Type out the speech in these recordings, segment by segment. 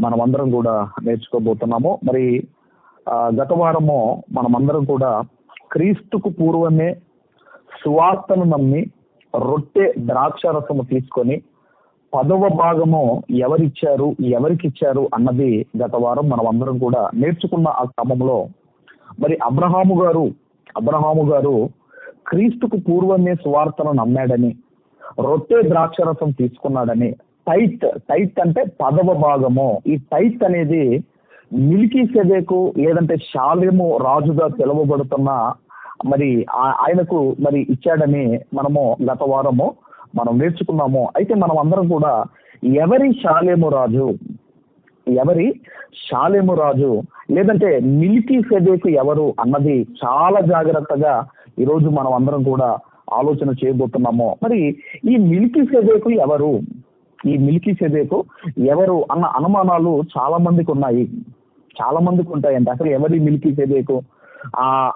మనమందరం కూడా నేర్చుకోబోతున్నాము. మరి గత వారము మనమందరం కూడా క్రీస్తుకు పూర్వమే సువార్తను నమ్మి రొట్టె ద్రాక్షారసము తీసుకొని 10వ భాగము ఎవరికి ఇచ్చారు అన్నది గత వారం మనం అందరం కూడా నేర్చుకున్న ఆ క్రమంలో మరి అబ్రహాము గారు క్రీస్తుకు పూర్వమే సువార్తను నమ్మాడని, రొట్టె ద్రాక్షారసం తీసుకున్నాడని, టైత్ అంటే 10వ భాగము. ఈ టైత్ అనేది మెల్కీసెదెకు లేదంటే షాలేము రాజుగా పిలువబడుతున్న మరి ఆయనకు మరి ఇచ్చాడని మనము గత వారము మనం నేర్చుకున్నాము. అయితే మనం అందరం కూడా ఎవరి షాలేము రాజు లేదంటే మెల్కీసెదెకు ఎవరు అన్నది చాలా జాగ్రత్తగా ఈరోజు మనం అందరం కూడా ఆలోచన చేయబోతున్నాము. మరి ఈ మెల్కీసెదెకు ఎవరు అన్న అనుమానాలు చాలా మందికి ఉంటాయండి. అసలు ఎవరి మెల్కీసెదెకు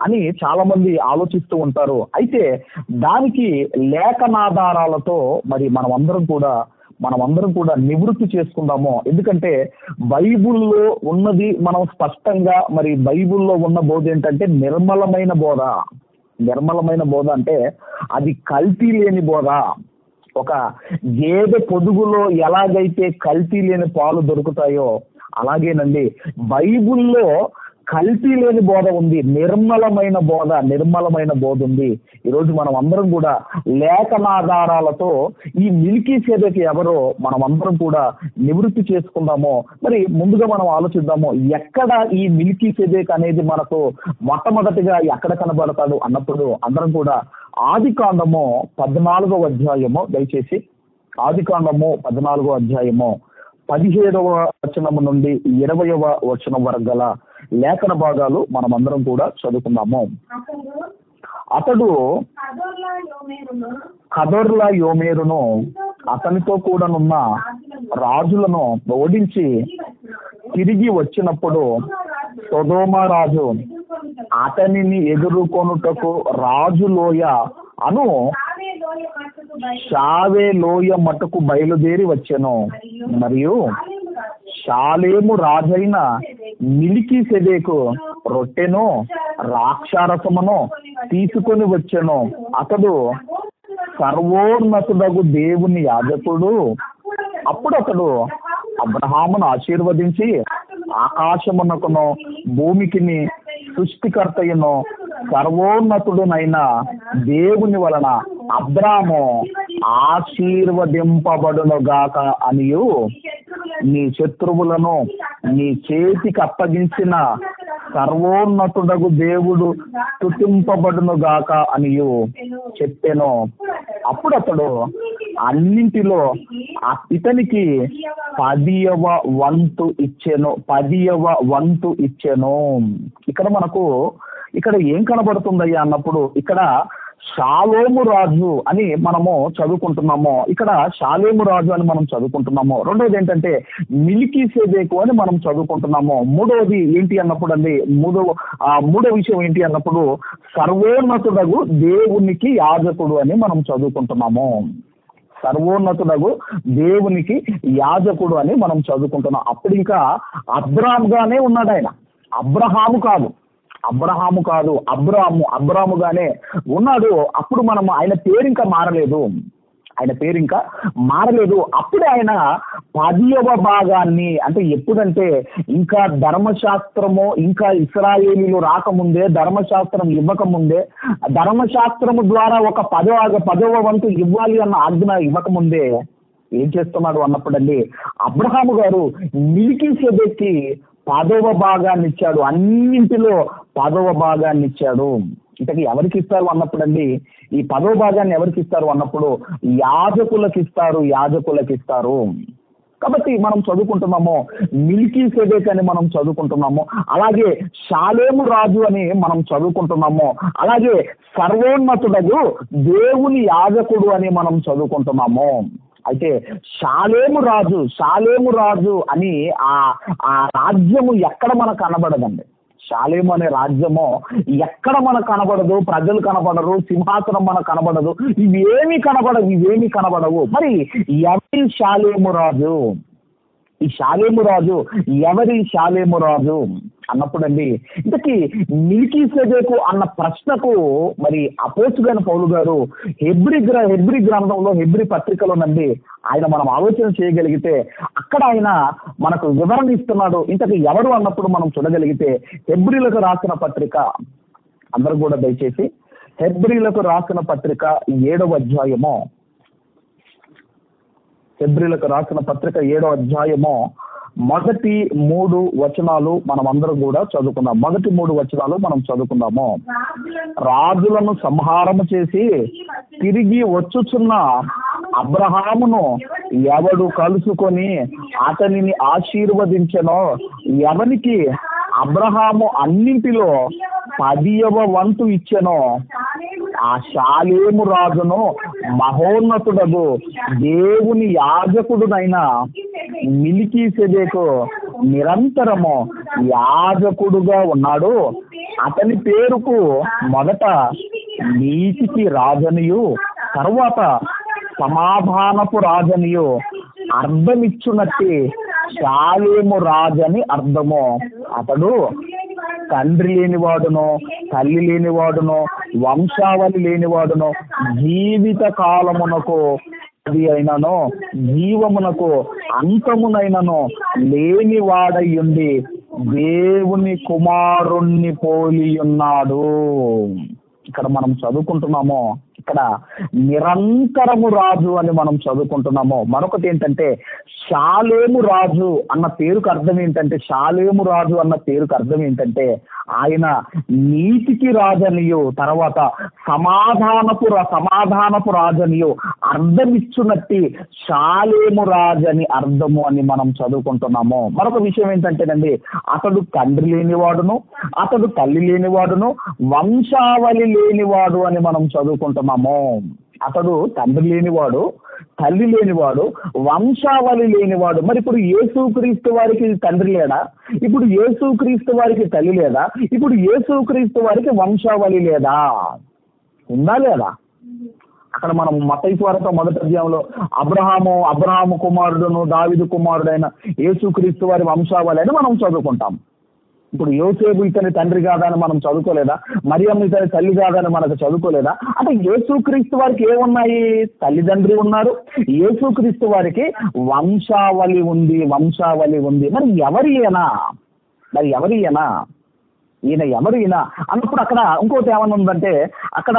అని చాలా మంది ఆలోచిస్తూ ఉంటారు. అయితే దానికి లేఖనాధారాలతో మరి మనమందరం కూడా నివృత్తి చేసుకుందాము. ఎందుకంటే బైబిల్లో ఉన్నది మనం స్పష్టంగా మరి బైబిల్లో ఉన్న బోధ ఏంటంటే నిర్మలమైన బోధ అంటే అది కల్తీ లేని బోధ. ఒక గేదె పొదుగులో ఎలాగైతే కల్తీ లేని పాలు దొరుకుతాయో అలాగేనండి బైబిల్లో కల్తీ లేని బోధ ఉంది, నిర్మలమైన బోధ ఉంది. ఈరోజు మనం అందరం కూడా లేఖనాధారాలతో ఈ మెల్కీసెదెకు ఎవరో మనం అందరం కూడా నివృత్తి చేసుకుందాము. మరి ముందుగా మనం ఆలోచిద్దాము, ఎక్కడ ఈ మెల్కీసెదెకు అనేది మనకు మొట్టమొదటిగా ఎక్కడ కనబడతాడు అన్నప్పుడు అందరం కూడా ఆదికాండము 14వ అధ్యాయము, దయచేసి ఆదికాండము 14వ అధ్యాయము 17వ వచనము నుండి 20వ వచనం వరకు గల లేఖన భాగాలు మనమందరం కూడా చదువుకున్నాము. అతడు కదొర్లాయోమెరును అతనితో కూడానున్న రాజులను ఓడించి తిరిగి వచ్చినప్పుడు సొదొమ రాజు అతనిని ఎదుర్కొనుటకు రాజు లోయ అను షావే లోయ మటుకు బయలుదేరి వచ్చెను. మరియు షాలేము రాజైన మెల్కీసెదెకు రొట్టెను ద్రాక్షారసమును తీసుకొని వచ్చెను. అతడు సర్వోన్నతుడగు దేవుని యాజకుడు. అప్పుడు అతడు అబ్రహామును ఆశీర్వదించి ఆకాశమునకును భూమికిని సృష్టికర్తయును సర్వోన్నతుడునైన దేవుని వలన అబ్రాము ఆశీర్వదింపబడునుగాక అనియు, నీ శత్రువులను నీ చేతికి అప్పగించిన సర్వోన్నతుడగు దేవుడు స్తుతింపబడునుగాక అనియు చెప్పెను. అప్పుడు అతడు అన్నింటిలో ఇతనికి 10వ వంతు ఇచ్చెను. ఇక్కడ ఏం కనబడుతుందయ్యా అన్నప్పుడు ఇక్కడ షాలోము రాజు అని మనము చదువుకుంటున్నాము. రెండోది ఏంటంటే మెల్కీసెదెకు అని మనం చదువుకుంటున్నాము. మూడోది ఏంటి అన్నప్పుడు మూడో విషయం ఏంటి అన్నప్పుడు సర్వోన్నతుడగు దేవునికి యాజకుడు అని మనం చదువుకుంటున్నాము. అప్పుడు ఇంకా అబ్రాముగానే ఉన్నాడు ఆయన. అబ్రహాము కాదు అబ్రాముగానే ఉన్నాడు. అప్పుడు మనం ఆయన పేరు ఇంకా మారలేదు. అప్పుడే ఆయన 10వ భాగాన్ని, అంటే ఎప్పుడంటే ఇంకా ధర్మశాస్త్రము ఇంకా ఇశ్రాయేలీలు రాకముందే, ధర్మశాస్త్రం ఇవ్వకముందే, ధర్మశాస్త్రము ద్వారా ఒక 10వ వంతు ఇవ్వాలి అన్న ఆజ్ఞ ఇవ్వకముందే ఏం చేస్తున్నాడు అన్నప్పుడండి అబ్రహాము గారు మెల్కీసెదెకుకి 10వ భాగాన్ని ఇచ్చాడు. అన్నింటిలో 10వ భాగాన్ని ఇచ్చాడు. ఇంతకీ ఎవరికి ఇస్తారు అన్నప్పుడండి ఈ 10వ భాగాన్ని ఎవరికి ఇస్తారు అన్నప్పుడు యాజకులకు ఇస్తారు. కాబట్టి మనం చదువుకుంటున్నాము మెల్కీసెదెకు అని మనం చదువుకుంటున్నాము. అలాగే షాలేము రాజు అని మనం చదువుకుంటున్నాము. అలాగే సర్వోన్నతుడగు దేవుని యాజకుడు అని మనం చదువుకుంటున్నాము. అయితే షాలేము రాజు అని ఆ రాజ్యము ఎక్కడ మనకు కనబడదండి. షాలేము అనే రాజ్యము ఎక్కడ మనకు కనబడదు, ప్రజలు కనబడరు, సింహాసనం మనకు కనబడదు, ఇవేమీ కనబడవు. మరి ఎవరి షాలేము రాజు? ఈ షాలేము రాజు ఎవరి షాలేము రాజు అన్నప్పుడండి, ఇంతకీ మిల్కీసెదెకు అన్న ప్రశ్నకు మరి అపోస్తులైన పౌలు గారు హెబ్రీ గ్రంథంలో హెబ్రీ పత్రికలోనండి ఆయన మనం ఆలోచన చేయగలిగితే అక్కడ ఆయన మనకు వివరణ ఇస్తున్నాడు. ఇంతకీ ఎవరు అన్నప్పుడు మనం చూడగలిగితే హెబ్రీలకు రాసిన పత్రిక, అందరూ కూడా దయచేసి హెబ్రీలకు రాసిన పత్రిక 7వ అధ్యాయము, హెబ్రీలకు రాసిన పత్రిక 7వ అధ్యాయము మొదటి 3 వచనాలు మనం అందరం కూడా చదువుకుందాం. మొదటి 3 వచనాలు మనం చదువుకుందాము. రాజులను సంహారము చేసి తిరిగి వచ్చుచున్న అబ్రహామును ఎవడు కలుసుకొని అతనిని ఆశీర్వదించెనో, ఎవనికి అబ్రహాము అన్నింటిలో 10వ వంతు ఇచ్చెనో, ఆ షాలేము రాజును మహోన్నతుడగు దేవుని యాజకుడునైన మిల్కీసెదెకు నిరంతరము యాజకుడుగా ఉన్నాడు. అతని పేరుకు మొదట నీతికి రాజనియు తరువాత సమాధానపు రాజనియు అర్థమిచ్చునట్టి షాలేము రాజని అర్థము. అతడు తండ్రి లేనివాడును తల్లి లేనివాడును వంశావళి లేనివాడును జీవిత కాలమునకు అది అయినను జీవమునకు అంతమునైనను లేనివాడయ్యుండి దేవుని కుమారుణ్ణి పోలి ఉన్నాడు. ఇక్కడ మనం చదువుకుంటున్నాము, ఇక్కడ నిరంతరము రాజు అని మనం చదువుకుంటున్నాము. మరొకటి ఏంటంటే షాలేము రాజు అన్న పేరుకు అర్థం ఏంటంటే, షాలేము రాజు అన్న పేరుకు అర్థం ఏంటంటే ఆయన నీతికి రాజనియు తర్వాత సమాధానపు రాజనియు అర్థమిచ్చునట్టి షాలేము రాజని అర్థము అని మనం చదువుకుంటున్నాము. మరొక విషయం ఏంటంటేనండి, అతడు తండ్రి లేనివాడును అతడు తల్లి లేనివాడును వంశావళి లేనివాడు అని మనం చదువుకుంటున్నాము. అతడు తండ్రి లేనివాడు తల్లి లేనివాడు వంశావళి లేనివాడు. మరి ఇప్పుడు యేసుక్రీస్తు వారికి తండ్రి లేడా? ఇప్పుడు యేసుక్రీస్తు వారికి తల్లి లేదా? ఇప్పుడు యేసుక్రీస్తు వారికి వంశావళి లేదా? ఉందా లేదా? అక్కడ మనం మత్తయి సువార్త 1వ అధ్యాయంలో అబ్రహాము కుమారుడును దావీదు కుమారుడైన యేసుక్రీస్తు వారి వంశావళి అని మనం చదువుకుంటాం. ఇప్పుడు యోసేపు ఇతని తండ్రి కాదని మనం చదువుకోలేదా? మరియమ్మ ఇతని తల్లి కాదని మనకు చదువుకోలేదా? అంటే యేసుక్రీస్తు వారికి ఏమున్నాయి? తల్లిదండ్రి ఉన్నారు, యేసుక్రీస్తు వారికి వంశావళి ఉంది. మరి ఎవరు ఈయన ఎవరు ఈయన అన్నప్పుడు అక్కడ ఇంకోటి ఏమన్నా ఉందంటే, అక్కడ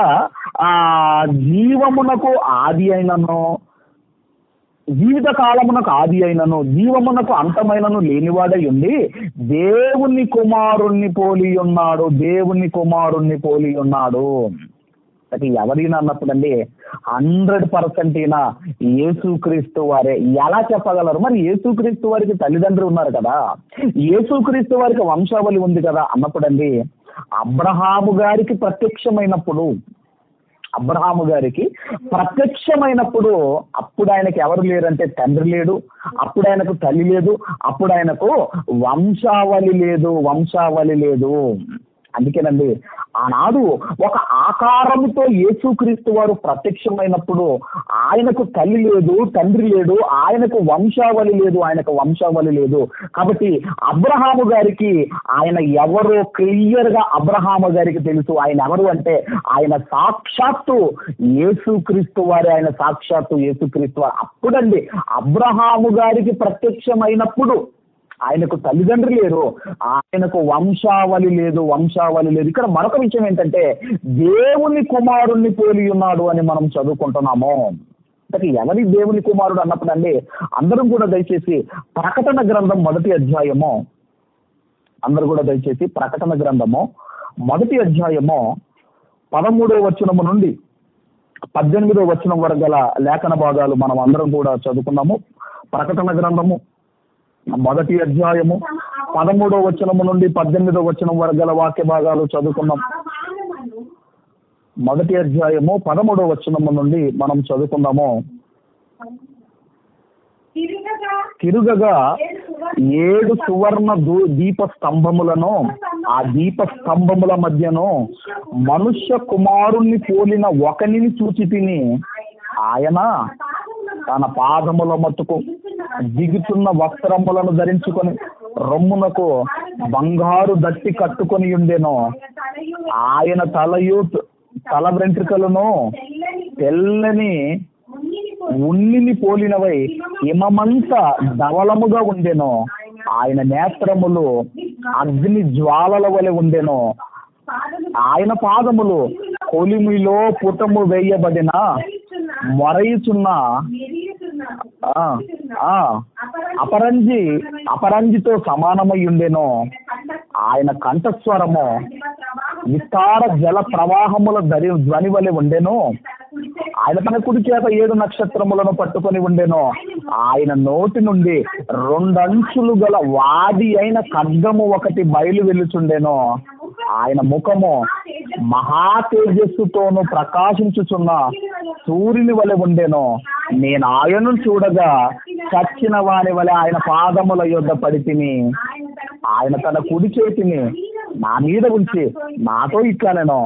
జీవమునకు ఆది అయినను జీవిత కాలమునకు ఆది అయినను జీవమునకు అంతమైనను లేనివాడై ఉండి దేవుని కుమారుణ్ణి పోలి ఉన్నాడు. అది ఎవరైనా అన్నప్పుడండి 100% ఈయన యేసుక్రీస్తు వారే. ఎలా చెప్పగలరు? మరి యేసుక్రీస్తు వారికి తల్లిదండ్రులు ఉన్నారు కదా, యేసుక్రీస్తు వారికి వంశావళి ఉంది కదా అన్నప్పుడండి అబ్రహాము గారికి ప్రత్యక్షమైనప్పుడు అప్పుడు ఆయనకు ఎవరు లేరంటే తండ్రి లేడు, అప్పుడు ఆయనకు తల్లి లేదు, అప్పుడు ఆయనకు వంశావళి లేదు. అందుకేనండి ఆనాడు ఒక ఆకారముతో యేసుక్రీస్తు వారు ప్రత్యక్షమైనప్పుడు ఆయనకు తల్లి లేదు, తండ్రి లేడు, ఆయనకు వంశావళి లేదు. కాబట్టి అబ్రహాము గారికి ఆయన ఎవరో క్లియర్ గా అబ్రహాము గారికి తెలుసు. ఆయన ఎవరు అంటే ఆయన సాక్షాత్తు యేసుక్రీస్తు వారే. అప్పుడండి అబ్రహాము గారికి ప్రత్యక్షమైనప్పుడు ఆయనకు తల్లిదండ్రులు లేరు, ఆయనకు వంశావళి లేదు. ఇక్కడ మరొక విషయం ఏంటంటే దేవుని కుమారుణ్ణి పోలి ఉన్నాడు అని మనం చదువుకుంటున్నాము. అంటే ఎవరి దేవుని కుమారుడు అన్నప్పుడు అండి అందరం కూడా దయచేసి ప్రకటన గ్రంథం 1వ అధ్యాయము, ప్రకటన గ్రంథము 1వ అధ్యాయము 13వ వచనము నుండి 18వ వచనం వరకు గల లేఖన భాగాలు మనం అందరం కూడా చదువుకున్నాము. ప్రకటన గ్రంథము 1వ అధ్యాయము 13వ వచనము నుండి 18వ వచనం వరకు గల వాక్య భాగాలు చదువుకున్నాం. 1వ అధ్యాయము 13వ వచనము నుండి మనం చదువుకున్నాము. తిరుగగా 7 సువర్ణ దీప స్తంభములను, ఆ దీప స్తంభముల మధ్యను మనుష్య కుమారుణ్ణి పోలిన ఒకనిని చూచి తిని, ఆయన తన పాదముల మట్టుకు దిగుతున్న వస్త్రములను ధరించుకొని రొమ్మునకు బంగారు దట్టి కట్టుకొని ఉండెను. ఆయన తల వెంట్రుకలను తెల్లని ఉన్నిని పోలినవై హిమమంతా ధవలముగా ఉండెను. ఆయన నేత్రములు అగ్ని జ్వాలల వలె ఉండెను. ఆయన పాదములు కొలిమిలో పుటము వేయబడిన మొరయుచున్న అపరంజితో సమానమై ఉండెను. ఆయన కంఠస్వరము విస్తార జల ప్రవాహముల ధ్వని వలె ఉండెను. ఆయన తన కుడి చేత 7 నక్షత్రములను పట్టుకొని ఉండెను. ఆయన నోటి నుండి 2 అంచులు గల వాడి అయిన ఖడ్గము ఒకటి బయలు వెళ్ళుచుండెను. ఆయన ముఖము మహా తేజస్సుతోను ప్రకాశించుచున్న సూర్యుని వలె ఉండెను. నేను ఆయనను చూడగా చచ్చిన వాని వలె ఆయన పాదముల యొద్ద పడితిని. ఆయన తన కుడి చేతిని నా మీద ఉంచి నాతో ఇట్లా నేను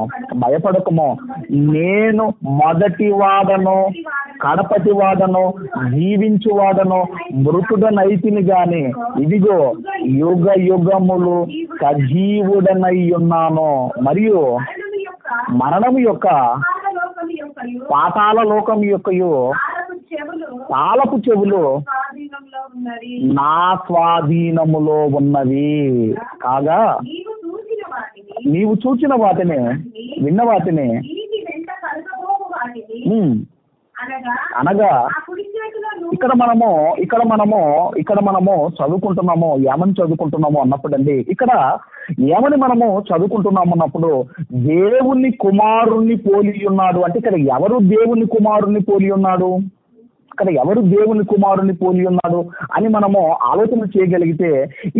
భయపడకము, నేను మొదటి వాడను కడపటి వాడను జీవించువాడను మృతుడనైతిని గాని ఇదిగో యుగ యుగములు సజీవుడనై ఉన్నాను. మరియు మరణము యొక్క పాతాళ లోకం యొక్కయు తాళపు చెవులు నా స్వాధీనములో ఉన్నవి కాగా నీవు చూచిన వాటిని విన్న వాటిని అనగా ఇక్కడ మనము చదువుకుంటున్నాము ఏమని చదువుకుంటున్నాము అన్నప్పుడు అండి, ఇక్కడ ఏమని మనము చదువుకుంటున్నాము అన్నప్పుడు దేవుని కుమారుణ్ణి పోలి ఉన్నాడు అంటే ఇక్కడ ఎవరు దేవుని కుమారుణ్ణి పోలి ఉన్నాడు, ఇక్కడ ఎవరు దేవుని కుమారుని పోలి ఉన్నాడు అని మనము ఆలోచన చేయగలిగితే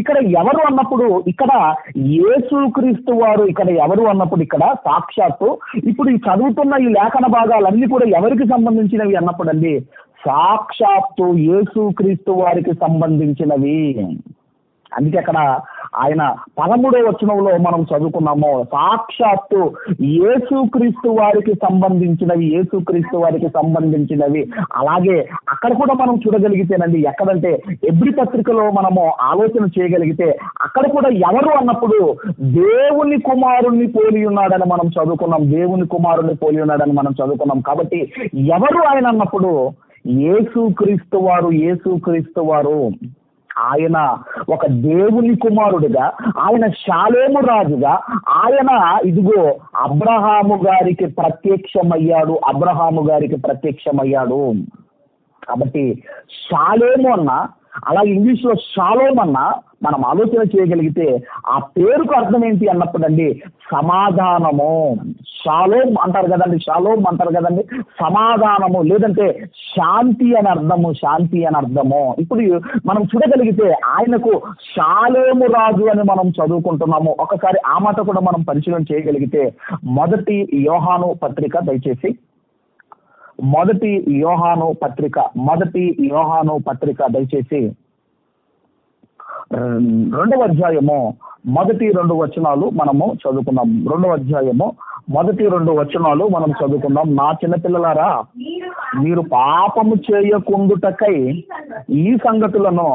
ఇక్కడ ఎవరు అన్నప్పుడు ఇక్కడ యేసుక్రీస్తు వారు ఇక్కడ ఎవరు అన్నప్పుడు ఇక్కడ సాక్షాత్తు ఇప్పుడు ఈ చదువుతున్న ఈ లేఖన భాగాలన్నీ కూడా ఎవరికి సంబంధించినవి అన్నప్పుడు అండి సాక్షాత్తు యేసుక్రీస్తు వారికి సంబంధించినవి. అందుకే అక్కడ ఆయన 13వ వచనంలో మనం చదువుకున్నాము సాక్షాత్తు యేసుక్రీస్తు వారికి సంబంధించినవి. అలాగే అక్కడ కూడా మనం చూడగలిగితేనండి ఎక్కడంటే ఎబ్రీ పత్రికలో మనము ఆలోచన చేయగలిగితే అక్కడ కూడా ఎవరు అన్నప్పుడు దేవుని కుమారుణ్ణి పోలి ఉన్నాడని మనం చదువుకున్నాం. దేవుని కుమారుణ్ణి పోలి ఉన్నాడని మనం చదువుకున్నాం. కాబట్టి ఎవరు ఆయన అన్నప్పుడు యేసుక్రీస్తు వారు ఆయన ఒక దేవుని కుమారుడిగా, ఆయన షాలేము రాజుగా, ఆయన ఇదిగో అబ్రహాము గారికి ప్రత్యక్షమయ్యాడు. కాబట్టి షాలేము అన్న అలా ఇంగ్లీష్ లో షాలోమ్ అన్న మనం ఆలోచన చేయగలిగితే ఆ పేరుకు అర్థం ఏంటి అన్నప్పుడు అండి సమాధానము. షాలోమ్ అంటారు కదండి సమాధానము లేదంటే శాంతి అని అర్థము. ఇప్పుడు మనం చూడగలిగితే ఆయనకు షాలేము రాజు అని మనం చదువుకుంటున్నాము. ఒకసారి ఆ మాట కూడా మనం పరిశీలన చేయగలిగితే మొదటి యోహాను పత్రిక దయచేసి మొదటి యోహాను పత్రిక దయచేసి 2వ అధ్యాయము మొదటి 2 వచనాలు మనము చదువుకున్నాం. 2వ అధ్యాయము మొదటి 2 వచనాలు మనం చదువుకున్నాం. నా చిన్నపిల్లలారా మీరు పాపము చేయకుండుటకై ఈ సంగతులను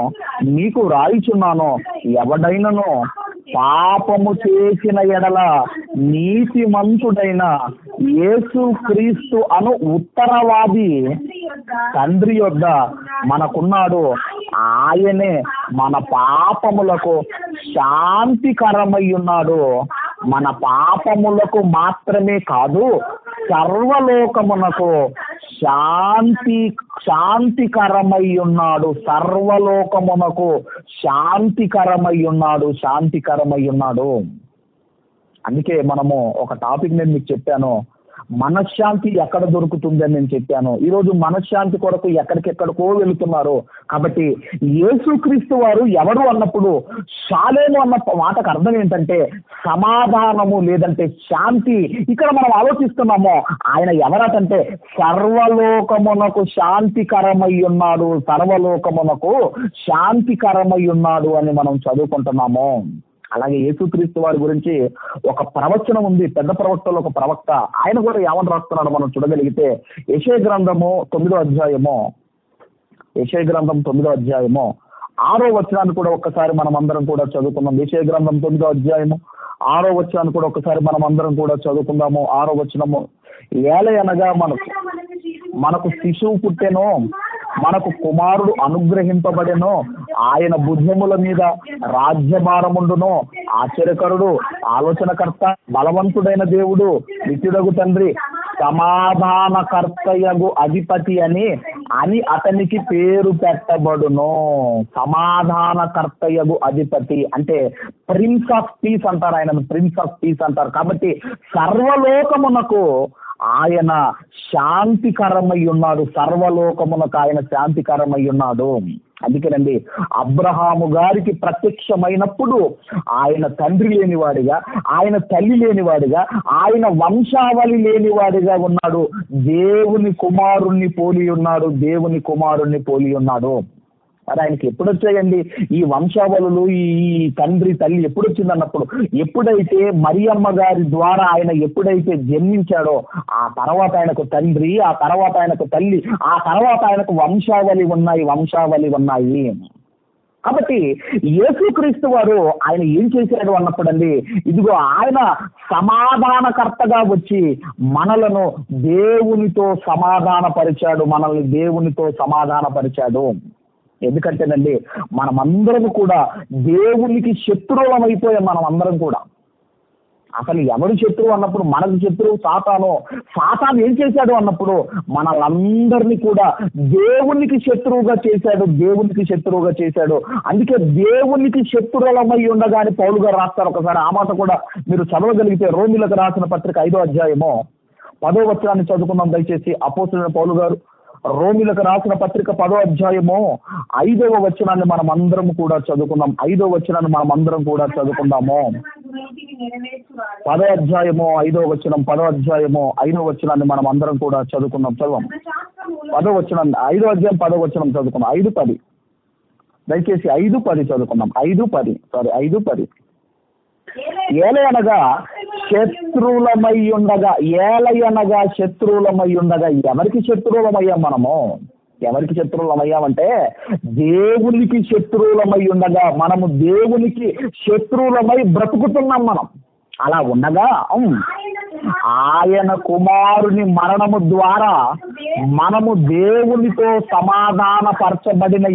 మీకు రాయిచున్నాను. ఎవడైనను పాపము చేసిన ఎడల నీతిమంతుడైన యేసుక్రీస్తు అను ఉత్తరవాది తండ్రి యొద్ద మనకున్నాడు. ఆయనే మన పాపములకు శాంతికరమై ఉన్నాడు. మన పాపములకు మాత్రమే కాదు సర్వలోకమునకు శాంతికరమై ఉన్నాడు. సర్వలోకమునకు శాంతికరమై ఉన్నాడు. అందుకే మనము ఒక టాపిక్ నేను మీకు చెప్పాను, మనశ్శాంతి ఎక్కడ దొరుకుతుంది అని నేను చెప్పాను. ఈరోజు మనశ్శాంతి కొరకు ఎక్కడికెక్కడికో వెళుతున్నారు. కాబట్టి యేసుక్రీస్తు వారు ఎవరు అన్నప్పుడు షాలేము అన్న మాటకు అర్థం ఏంటంటే సమాధానము లేదంటే శాంతి. ఇక్కడ మనం ఆలోచిస్తున్నాము ఆయన ఎవరటంటే సర్వలోకమునకు శాంతికరమై ఉన్నాడు అని మనం చదువుకుంటున్నాము. అలాగే యేసుక్రీస్తు వారి గురించి ఒక ప్రవచనం ఉంది, పెద్ద ప్రవక్తలో ఒక ప్రవక్త, ఆయన కూడా ఏమని రాస్తున్నాడు మనం చూడగలిగితే యెషయా గ్రంథము 9వ అధ్యాయము యెషయా గ్రంథం 9వ అధ్యాయము 6వ వచనాన్ని కూడా ఒక్కసారి మనం అందరం కూడా చదువుకుందాం. యెషయా గ్రంథం 9వ అధ్యాయము 6వ వచనాన్ని కూడా ఒకసారి మనం అందరం కూడా చదువుకుందాము. 6వ వచనము, ఏలయనగా మనకు శిశువు పుట్టెను, మనకు కుమారుడు అనుగ్రహింపబడెను, ఆయన భుజముల మీద రాజ్యభారముండును, ఆశ్చర్యకరుడు, ఆలోచనకర్త, బలవంతుడైన దేవుడు, నిత్యుడగు తండ్రి, సమాధానకర్తయగు అధిపతి అని అతనికి పేరు పెట్టబడును. సమాధానకర్తయగు అధిపతి అంటే ప్రిన్స్ ఆఫ్ పీస్ అంటారు, ఆయన ప్రిన్స్ ఆఫ్ పీస్ అంటారు. కాబట్టి సర్వలోకమునకు ఆయన శాంతికరమై ఉన్నాడు, సర్వలోకమునకు ఆయన శాంతికరమై ఉన్నాడు. అందుకేనండి అబ్రహాము గారికి ప్రత్యక్షమైనప్పుడు ఆయన తండ్రి లేనివాడిగా, ఆయన తల్లి లేనివాడిగా, ఆయన వంశావళి లేనివాడిగా ఉన్నాడు. దేవుని కుమారుణ్ణి పోలి ఉన్నాడు, దేవుని కుమారుణ్ణి పోలి ఉన్నాడు. మరి ఆయనకి ఎప్పుడు వచ్చాయండి ఈ వంశావళులు, ఈ తండ్రి తల్లి ఎప్పుడు వచ్చింది అన్నప్పుడు, ఎప్పుడైతే మరియమ్మ గారి ద్వారా ఆయన ఎప్పుడైతే జన్మించాడో ఆ తర్వాత ఆయనకు తండ్రి, ఆ తర్వాత ఆయనకు తల్లి, ఆ తర్వాత ఆయనకు వంశావళి ఉన్నాయి. కాబట్టి యేసుక్రీస్తు వారు ఆయన ఏం చేశాడు అన్నప్పుడు అండి, ఇదిగో ఆయన సమాధానకర్తగా వచ్చి మనలను దేవునితో సమాధానపరిచాడు, మనల్ని దేవునితో సమాధానపరిచాడు. ఎందుకంటేనండి మనమందరం కూడా దేవునికి శత్రువులం అయిపోయాం. మనం అందరం కూడా అసలు ఎవరు శత్రువు అన్నప్పుడు మనకు శత్రువు సాతాను ఏం చేశాడు అన్నప్పుడు మనలందరినీ కూడా దేవునికి శత్రువుగా చేశాడు. అందుకే దేవునికి శత్రువులమై ఉండగానే పౌలు గారు రాస్తారు. ఒకసారి ఆ మాట కూడా మీరు చదవగలిగితే రోమీయులకు రాసిన పత్రిక 5వ అధ్యాయము 10వ వచనాన్ని చదువుకుందాం దయచేసి. అపోస్తలుడైన పౌలు గారు రోమీయులకు రాసిన పత్రిక 10వ అధ్యాయము 5వ వచనాన్ని మనం అందరం కూడా చదువుకుందాం. 5వ వచనాన్ని మనం అందరం కూడా చదువుకుందాము. 10వ అధ్యాయము 5వ వచనం, 10వ అధ్యాయము 5వ వచనాన్ని మనం అందరం కూడా చదువుకుందాం. చదవం 10వ వచనం, 5వ అధ్యాయం 10వ వచనం చదువుకుందాం. 5:10 దయచేసి 5:10 చదువుకుందాం. 5:10 ఏలయనగా శత్రువులమై ఉండగా ఎవరికి శత్రువులమయ్యాం మనము? ఎవరికి శత్రువులమయ్యామంటే దేవునికి శత్రువులమై ఉండగా మనము దేవునికి శత్రువులమై బ్రతుకుతున్నాం. మనం అలా ఉండగా ఆయన కుమారుని మరణము ద్వారా మనము దేవునితో సమాధానపరచబడిన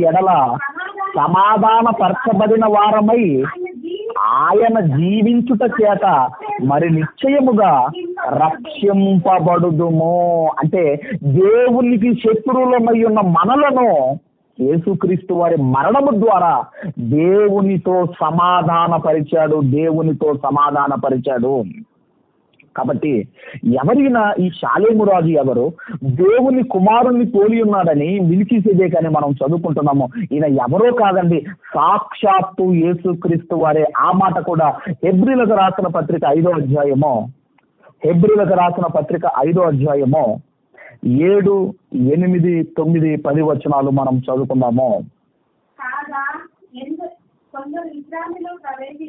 వారమై ఆయన జీవించుట చేత మరి నిశ్చయముగా రక్షింపబడుదుము. అంటే దేవునికి శత్రువులమై ఉన్న మనలను యేసుక్రీస్తు వారి మరణము ద్వారా దేవునితో సమాధానపరిచాడు. కాబట్టి ఎవరైనా ఈ షాలేము రాజు ఎవరు? దేవుని కుమారుణ్ణి పోలి ఉన్నాడని మెల్కీసెదెకని మనం చదువుకుంటున్నాము. ఈయన ఎవరో కాదండి, సాక్షాత్తు యేసుక్రీస్తు వారే. ఆ మాట కూడా హెబ్రీయులకు రాసిన పత్రిక 5వ అధ్యాయము 7, 8, 9, 10 వచనాలు మనం చదువుకుందాము.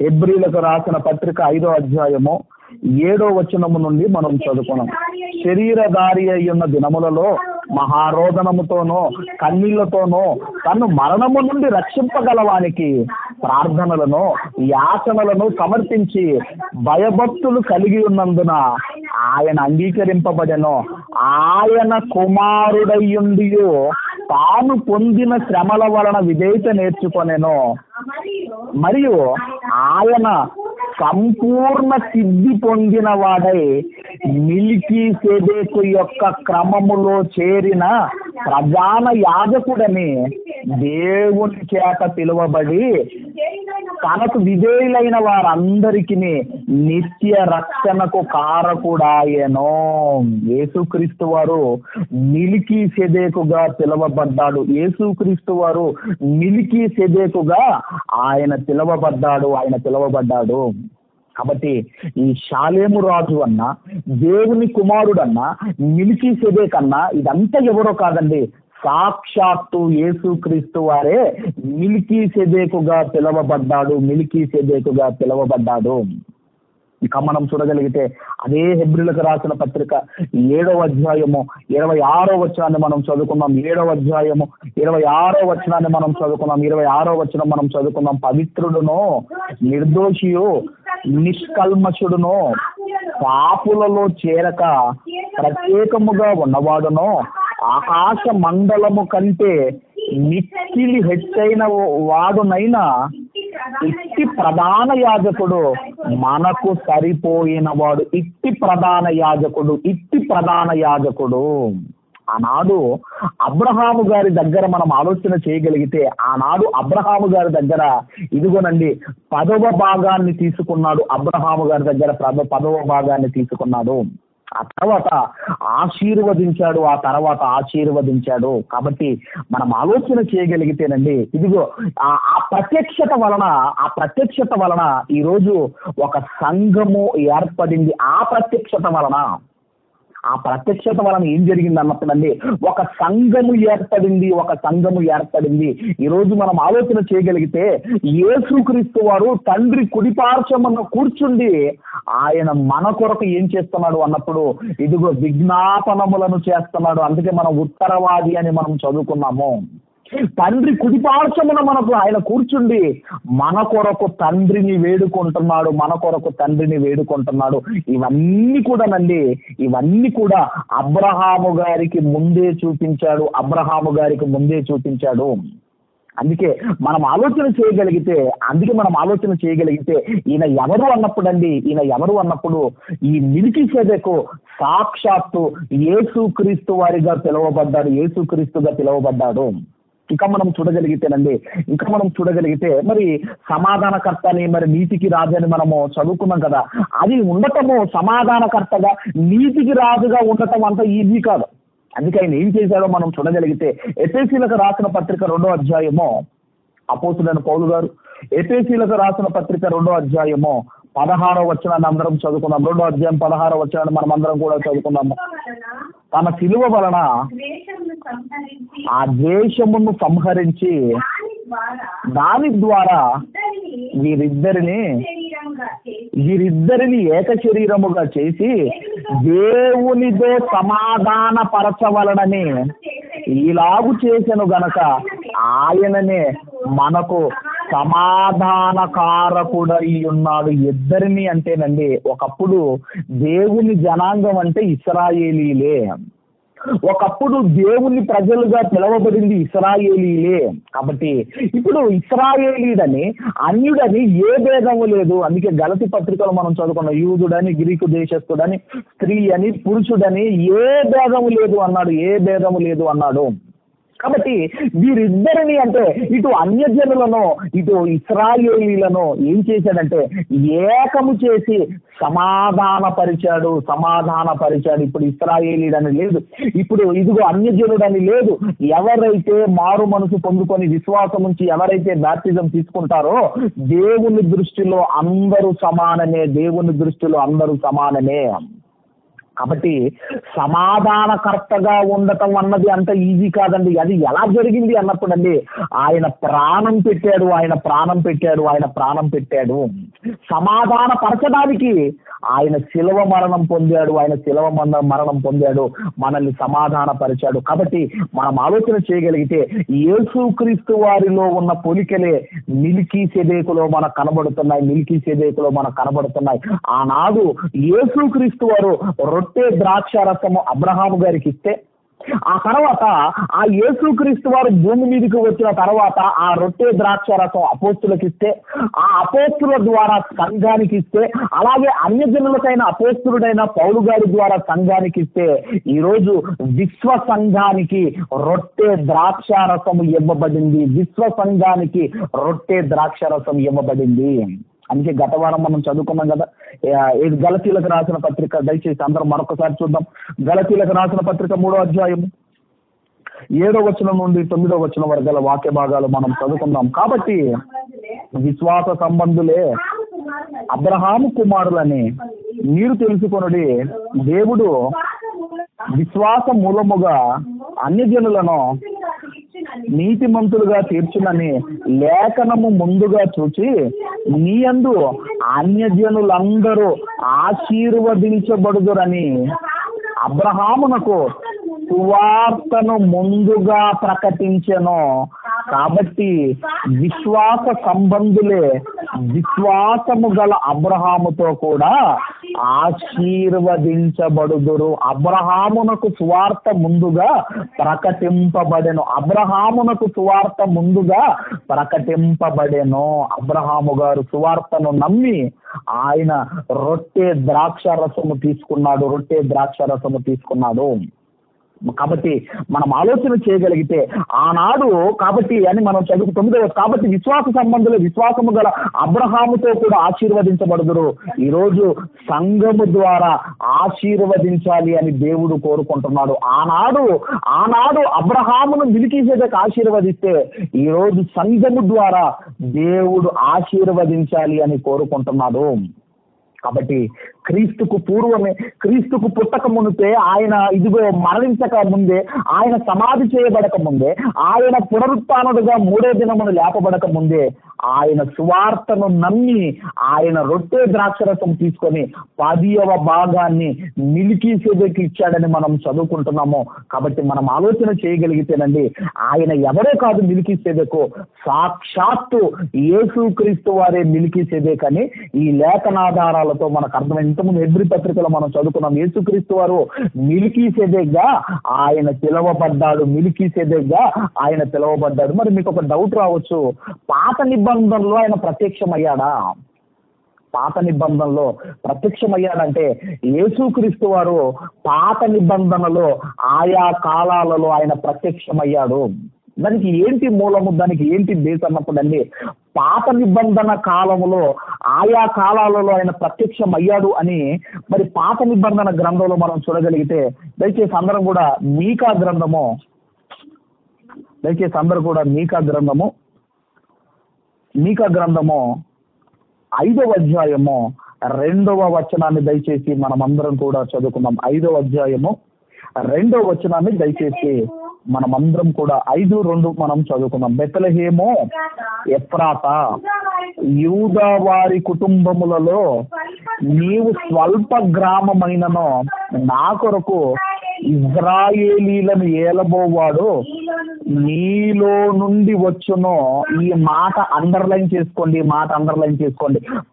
హెబ్రీయులకు రాసిన పత్రిక 5వ అధ్యాయము 7వ వచనము నుండి మనం చదువుకున్నాం. శరీరధారి అయ్యున్న దినములలో మహారోదనముతోనో కన్నీళ్లతోనో తను మరణము నుండి రక్షింపగలవానికి ప్రార్థనలను యాచనలను సమర్పించి భయభక్తులు కలిగి ఉన్నందున ఆయన అంగీకరింపబడెను. ఆయన కుమారుడయ్యుండి తాను పొందిన శ్రమల వలన విధేయత నేర్చుకొనెను. మరియు ఆయన సంపూర్ణ సిద్ధి పొందిన వాడై మెల్కీసెదెకు యొక్క క్రమములో చేరిన ప్రధాన యాజకుడని దేవుని చేత పిలువబడి తనకు విధేయులైన వారందరికీ నిత్య రక్షణకు కారకుడాయెను. యేసుక్రీస్తు వారు మెల్కీసెదెకుగా పిలువబడ్డాడు. ఆయన పిలువబడ్డాడు. కాబట్టి ఈ షాలేము రాజు అన్న, దేవుని కుమారుడన్న, మెల్కీసెదెకు అన్న ఇదంతా ఎవరో కాదండి, సాక్షాత్తు యేసుక్రీస్తు వారే మెల్కీసెదెకుగా పిలువబడ్డాడు. ఇక మనం చూడగలిగితే అదే హెబ్రీలకు రాసిన పత్రిక 7వ అధ్యాయము 26వ వచనాన్ని మనం చదువుకున్నాం. 7వ అధ్యాయము 26వ వచనాన్ని మనం చదువుకున్నాం. 26వ వచనం మనం చదువుకున్నాం. పవిత్రుడును, నిర్దోషియు, నిష్కల్మషుడును, పాపులలో చేరక ప్రత్యేకముగా ఉన్నవాడును, ఆకాశ మండలము కంటే మిక్కిలి హెచ్చైన వాడునైనా ఇట్టి ప్రధాన యాజకుడు మనకు సరిపోయిన వాడు. ఇట్టి ప్రధాన యాజకుడు ఆనాడు అబ్రహాము గారి దగ్గర మనం ఆలోచన చేయగలిగితే, ఆనాడు అబ్రహాము గారి దగ్గర ఇదిగోనండి 10వ భాగాన్ని తీసుకున్నాడు. అబ్రహాము గారి దగ్గర 10వ భాగాన్ని తీసుకున్నాడు. ఆ తర్వాత ఆశీర్వదించాడు. కాబట్టి మనం ఆలోచన చేయగలిగితేనండి, ఇదిగో ఆ ప్రత్యక్షత వలన ఈరోజు ఒక సంఘము ఏర్పడింది. ఆ ప్రత్యక్షత వలన ఏం జరిగింది అన్నప్పుడండి, ఒక సంఘము ఏర్పడింది. ఈరోజు మనం ఆలోచన చేయగలిగితే, యేసుక్రీస్తు వారు తండ్రి కుడిపార్శ్వమున కూర్చుండి ఆయన మన కొరకు ఏం చేస్తున్నాడు అన్నప్పుడు, ఇదిగో విజ్ఞాపనములను చేస్తున్నాడు. అందుకే మనం ఉత్తరవాది అని మనం చదువుకున్నాము. తండ్రి కుడిపార్శ్వమున మనకు ఆయన కూర్చుండి మన కొరకు తండ్రిని వేడుకుంటున్నాడు. ఇవన్నీ కూడా అబ్రహాము గారికి ముందే చూపించాడు. అందుకే మనం ఆలోచన చేయగలిగితే ఈయన ఎవరు అన్నప్పుడు ఈ మెల్కీసెదెకు సాక్షాత్తు యేసుక్రీస్తు వారిగా పిలువబడ్డాడు. ఇంకా మనం చూడగలిగితే మరి సమాధానకర్త అని, మరి నీతికి రాజు అని మనము చదువుకున్నాం కదా. అది ఉండటము, సమాధానకర్తగా నీతికి రాజుగా ఉండటం అంత ఈజీ కాదు. అందుకే ఆయన ఏం చేశాడో మనం చూడగలిగితే, ఎఫెసీయులకు రాసిన పత్రిక 2వ అధ్యాయము అపోస్తులైన పౌలు గారు ఎఫెసీయులకు రాసిన పత్రిక 2వ అధ్యాయము 16వ వచనాన్ని అందరం చదువుకున్నాం. 2వ అధ్యాయం 16వ వచనాన్ని మనం అందరం కూడా చదువుకున్నాము. తన సిలువ వలన ఆ ద్వేషమును సంహరించి దాని ద్వారా వీరిద్దరిని ఏక శరీరముగా చేసి దేవునితో సమాధాన పరచవలనని ఇలాగు చేసెను గనక ఆయననే మనకు సమాధానకారకుడై ఉన్నాడు. ఇద్దరిని అంటేనండి, ఒకప్పుడు దేవుని జనాంగం అంటే ఇశ్రాయేలీలే, ఒకప్పుడు దేవుని ప్రజలుగా పిలవబడింది ఇశ్రాయేలీలే. కాబట్టి ఇప్పుడు ఇశ్రాయేలీడని, అన్యుడని ఏ భేదము లేదు. అందుకే గలతీ పత్రికలో మనం చదువుకున్నాం, యూదుడని, గ్రీకు దేశస్థుడని, స్త్రీ అని, పురుషుడని ఏ భేదము లేదు అన్నాడు. కాబట్టి వీరిద్దరిని అంటే ఇటు అన్యజనులను ఇటు ఇశ్రాయేలీలను ఏం చేశాడంటే ఏకము చేసి సమాధానపరిచాడు. ఇప్పుడు ఇశ్రాయేలీడని లేదు, ఇప్పుడు ఇదిగో అన్యజనుడని లేదు. ఎవరైతే మారు మనసు పొందుకొని విశ్వాసం నుంచి ఎవరైతే బాప్తిజం తీసుకుంటారో దేవుని దృష్టిలో అందరూ సమానమే. కాబట్టి సమాధానకర్తగా ఉండటం అన్నది అంత ఈజీ కాదండి. అది ఎలా జరిగింది అన్నప్పుడండి, ఆయన ప్రాణం పెట్టాడు. సమాధాన పరచడానికి ఆయన శిలువ మరణం పొందాడు, మనల్ని సమాధాన పరిచాడు. కాబట్టి మనం ఆలోచన చేయగలిగితే యేసుక్రీస్తు వారిలో ఉన్న పొలికలే మెల్కీసెదెకులో మనకు కనబడుతున్నాయి. ఆనాడు యేసుక్రీస్తు వారు రొట్టె ద్రాక్ష రసము అబ్రహాము గారికి ఇస్తే, ఆ తర్వాత ఆ యేసుక్రీస్తు వారు భూమి మీదకి వచ్చిన తర్వాత ఆ రొట్టె ద్రాక్ష రసం అపోస్తులకు ఇస్తే, ఆ అపోస్తుల ద్వారా సంఘానికి ఇస్తే, అలాగే అన్యజనులకైన అపోస్తులుడైన పౌలు గారి ద్వారా సంఘానికి ఇస్తే, ఈరోజు విశ్వ సంఘానికి రొట్టె ద్రాక్ష రసము ఇవ్వబడింది. అందుకే గత వారం మనం చదువుకున్నాం కదా, గలతీలకు రాసిన పత్రిక, దయచేసి అందరం మరొకసారి చూద్దాం. గలతీలకు రాసిన పత్రిక 3వ అధ్యాయము 7వ వచనం నుండి 9వ వచనం వరకు గల వాక్య భాగాలు మనం చదువుకుందాం. కాబట్టి విశ్వాస సంబంధులే అబ్రహాము కుమారులని మీరు తెలుసుకొనుడి, దేవుడు విశ్వాస మూలముగా అన్యజనులను నీతిమంతులుగా తీర్చునని లేఖనము ముందుగా చూచి నీ యందు అన్యజనులందరూ ఆశీర్వదించబడుదురని అబ్రహామునకు సువార్తను ముందుగా ప్రకటించెను. కాబట్టి విశ్వాస సంబంధులే విశ్వాసము గల అబ్రహాముతో కూడా ఆశీర్వదించబడుదురు. అబ్రహామునకు సువార్త ముందుగా ప్రకటింపబడెను. అబ్రహామునకు సువార్త ముందుగా ప్రకటింపబడెను. అబ్రహాము గారు సువార్తను నమ్మి ఆయన రొట్టె ద్రాక్ష రసము తీసుకున్నాడు. కాబట్టి మనం ఆలోచన చేయగలిగితే ఆనాడు కాబట్టి అని మనం చదువుకు కాబట్టి విశ్వాస సంబంధులు విశ్వాసము గల అబ్రహాముతో కూడా ఆశీర్వదించబడుదురు. ఈరోజు సంఘము ద్వారా ఆశీర్వదించాలి అని దేవుడు కోరుకుంటున్నాడు. ఆనాడు అబ్రహామును మెల్కీసెదెకు ఆశీర్వదిస్తే ఈరోజు సంఘము ద్వారా దేవుడు ఆశీర్వదించాలి అని కోరుకుంటున్నాడు. కాబట్టి క్రీస్తుకు పూర్వమే, క్రీస్తుకు పుట్టక మునిపే, ఆయన ఇదిగో మరణించక ముందే, ఆయన సమాధి చేయబడక ముందే, ఆయన పునరుత్థానుడుగా 3వ దినమున లేపబడక ముందే ఆయన సువార్తను నమ్మి ఆయన రొట్టె ద్రాక్షరసం తీసుకొని 10వ భాగాన్ని మెల్కీసెదెకు ఇచ్చాడని మనం చదువుకుంటున్నాము. కాబట్టి మనం ఆలోచన చేయగలిగితేనండి, ఆయన ఎవరే కాదు మెల్కీసెదెకు, సాక్షాత్తు యేసుక్రీస్తు వారే మెల్కీసెదెకు అని ఈ లేఖనాధారాలతో మనకు అర్థమైంది. ఇంతకుముందు హెబ్రీ పత్రికలో మనం చదువుకున్నాం. యేసుక్రీస్తు వారు మెల్కీసెదెకుగా ఆయన పిలువబడ్డాడు. మరి మీకు ఒక డౌట్ రావచ్చు, పాత నిబంధనలో ఆయన ప్రత్యక్షమయ్యాడంటే యేసుక్రీస్తు వారు పాత నిబంధనలో ఆయా కాలాలలో ఆయన ప్రత్యక్షమయ్యాడు. దానికి ఏంటి మూలము, దానికి ఏంటి బేస్ అన్నప్పుడండి, పాత నిబంధన కాలములో ఆయా కాలాలలో ఆయన ప్రత్యక్షం అయ్యాడు అని మరి పాత నిబంధన గ్రంథంలో మనం చూడగలిగితే దయచేసి అందరూ కూడా మీకా గ్రంథము 5వ అధ్యాయము 2వ వచనాన్ని దయచేసి మనం అందరం కూడా చదువుకుందాం. 5వ అధ్యాయము 2వ వచనాన్ని దయచేసి మనం అందరం కూడా 5:2 మనం చదువుకుందాం. బెత్లెహేము ఎఫ్రాతా, యూదా వారి కుటుంబములలో నీవు స్వల్ప గ్రామమైనను నా కొరకు ఇజ్రాయేలీలను ఏలబోవాడు నీలో నుండి వచ్చును. ఈ మాట అండర్లైన్ చేసుకోండి.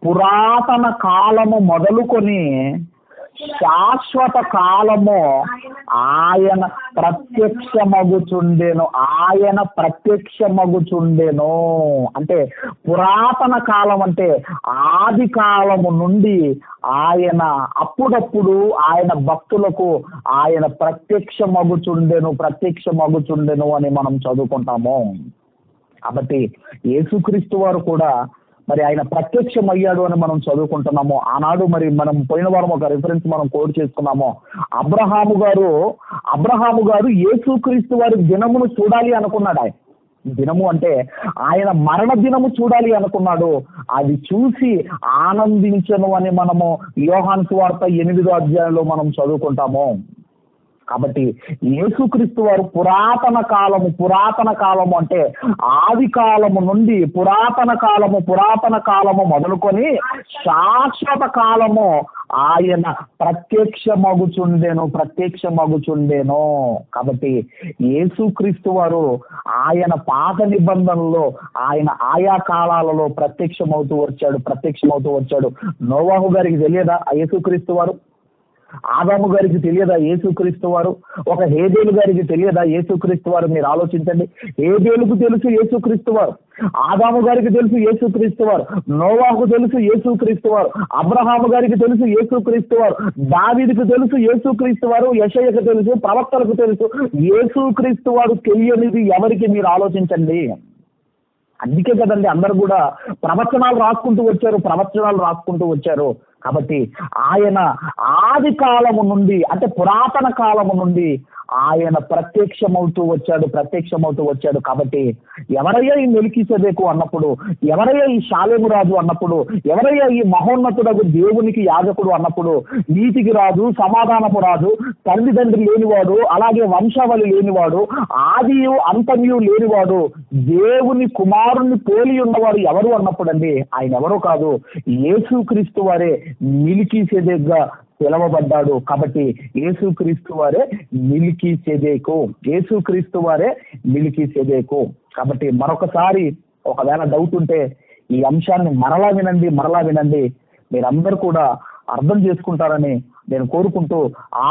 పురాతన కాలము మొదలుకొని శాశ్వత కాలము ఆయన ప్రత్యక్షమగుచుండెను. అంటే పురాతన కాలం అంటే ఆది కాలము నుండి ఆయన అప్పుడప్పుడు ఆయన భక్తులకు ఆయన ప్రత్యక్షమగుచుండెను అని మనం చదువుకుంటాము. కాబట్టి యేసుక్రీస్తు వారు కూడా మరి ఆయన ప్రత్యక్షమయ్యాడు అని మనం చదువుకుంటున్నాము. ఆనాడు మరి మనం పోయిన వారం ఒక రిఫరెన్స్ మనం కోడ్ చేసుకున్నాము. అబ్రహాము గారు యేసుక్రీస్తు వారి దినమును చూడాలి అనుకున్నాడు. ఆయన దినము అంటే ఆయన మరణ దినము చూడాలి అనుకున్నాడు. అది చూసి ఆనందించను అని మనము యోహాను సువార్త 8వ అధ్యాయంలో మనం చదువుకుంటాము. కాబట్టి యేసుక్రీస్తు వారు పురాతన కాలము అంటే ఆది కాలము నుండి పురాతన కాలము మొదలుకొని శాశ్వత కాలము ఆయన ప్రత్యక్షమగుచుండెను. కాబట్టి యేసుక్రీస్తు వారు ఆయన పాత నిబంధనలో ఆయన ఆయా కాలాలలో ప్రత్యక్షమవుతూ వచ్చాడు. నోవాహు గారికి తెలియదా యేసుక్రీస్తు వారు? ఆదాము గారికి తెలియదా యేసుక్రీస్తు వారు? ఒక హేబేలు గారికి తెలియదా యేసుక్రీస్తు వారు? మీరు ఆలోచించండి. హేబేలుకు తెలుసు యేసుక్రీస్తు వారు, ఆదాము గారికి తెలుసు యేసుక్రీస్తు వారు, నోవాహుకు తెలుసు యేసుక్రీస్తు వారు, అబ్రహాము గారికి తెలుసు యేసుక్రీస్తు వారు, దావీదుకు తెలుసు యేసుక్రీస్తు వారు, యెషయాకు తెలుసు, ప్రవక్తలకు తెలుసు. యేసుక్రీస్తు వారు తెలియనిది ఎవరికి? మీరు ఆలోచించండి. అందుకే కదండి అందరు కూడా ప్రవచనాలు రాసుకుంటూ వచ్చారు. కాబట్టి ఆయన ఆది కాలము నుండి అంటే పురాతన కాలము నుండి ఆయన ప్రత్యక్షమవుతూ వచ్చాడు. కాబట్టి ఎవరయ్యా ఈ మెల్కీసెదెకు అన్నప్పుడు, ఎవరయ్యా ఈ షాలేము రాజు అన్నప్పుడు, ఎవరయ్యా ఈ మహోన్నతుడగు దేవునికి యాజకుడు అన్నప్పుడు, నీతికి రాజు, సమాధానపు రాజు, తల్లిదండ్రులు లేనివాడు, అలాగే వంశావళి లేనివాడు, ఆదియు అంతమియు లేనివాడు, దేవుని కుమారుణ్ణి పోలి ఉన్నవాడు ఎవరు అన్నప్పుడు అండి ఆయన ఎవరో కాదు, యేసుక్రీస్తు వారే మెల్కీసెదెకుగా పిలవబడ్డాడు. కాబట్టి యేసుక్రీస్తు వారే మెల్కీసెదెకు. కాబట్టి మరొకసారి ఒకవేళ డౌట్ ఉంటే ఈ అంశాన్ని మరలా వినండి. మీరందరూ కూడా అర్థం చేసుకుంటారని నేను కోరుకుంటూ,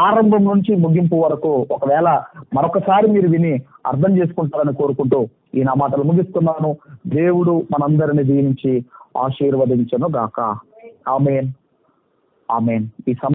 ఆరంభం నుంచి ముగింపు వరకు ఒకవేళ మరొకసారి మీరు విని అర్థం చేసుకుంటారని కోరుకుంటూ ఈ నా మాటలు ముగిస్తున్నాను. దేవుడు మనందరిని దీవించి ఆశీర్వదించును గాక. ఆమేన్. ఈ